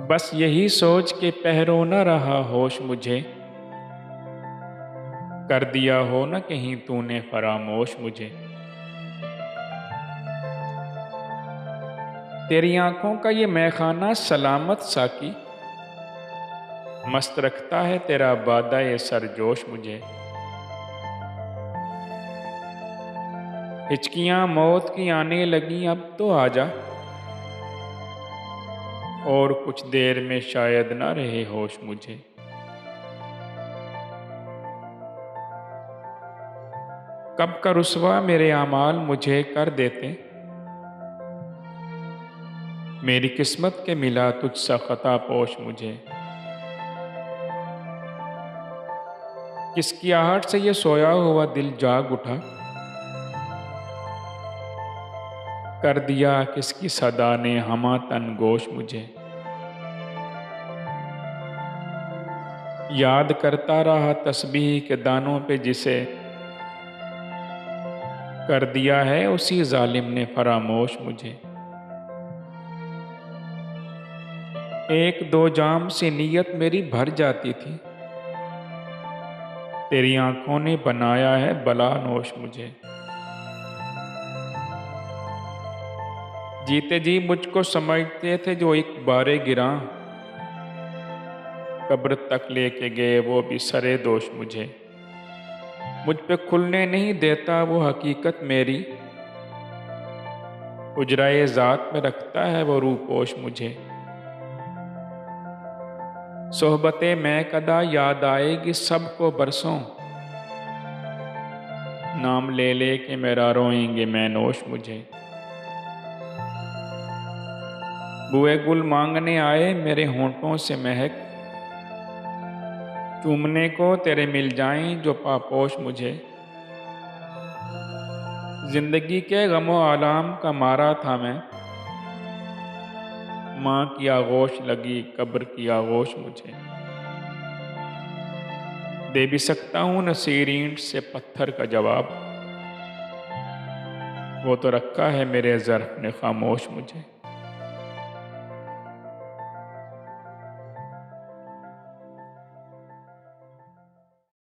बस यही सोच के पहरो न रहा होश मुझे, कर दिया हो न कहीं तूने फरामोश मुझे। तेरी आंखों का ये मैखाना सलामत साकी, मस्त रखता है तेरा बादा ये सरजोश मुझे। हिचकियां मौत की आने लगी अब तो आजा, और कुछ देर में शायद ना रहे होश मुझे। कब का रुसवा मेरे आमाल मुझे कर देते, मेरी किस्मत के मिला तुझसा खता पोश मुझे। किसकी आहट से ये सोया हुआ दिल जाग उठा, कर दिया किसकी सदा ने हमा तन गोश मुझे। याद करता रहा तस्बीह के दानों पे जिसे, कर दिया है उसी जालिम ने फरामोश मुझे। एक दो जाम से नीयत मेरी भर जाती थी, तेरी आंखों ने बनाया है बला नोश मुझे। जीते जी मुझको समझते थे जो एक बारे गिरा, कब्र तक लेके गए वो भी सरे दोष मुझे। मुझ पे खुलने नहीं देता वो हकीकत मेरी, उजराए ज़ात में रखता है वो रूपोश मुझे। सोहबतें मैं कदा याद आएगी सबको बरसों, नाम ले ले के मेरा रोएंगे मैं नोश मुझे। बुए गुल मांगने आए मेरे होंठों से महक, चूमने को तेरे मिल जाएं जो पापोश मुझे। जिंदगी के गमो आलाम का मारा था मैं, माँ की आगोश लगी कब्र की आगोश मुझे। दे भी सकता हूँ नसीर ईंट से पत्थर का जवाब, वो तो रखा है मेरे ज़र्फ़ ने खामोश मुझे।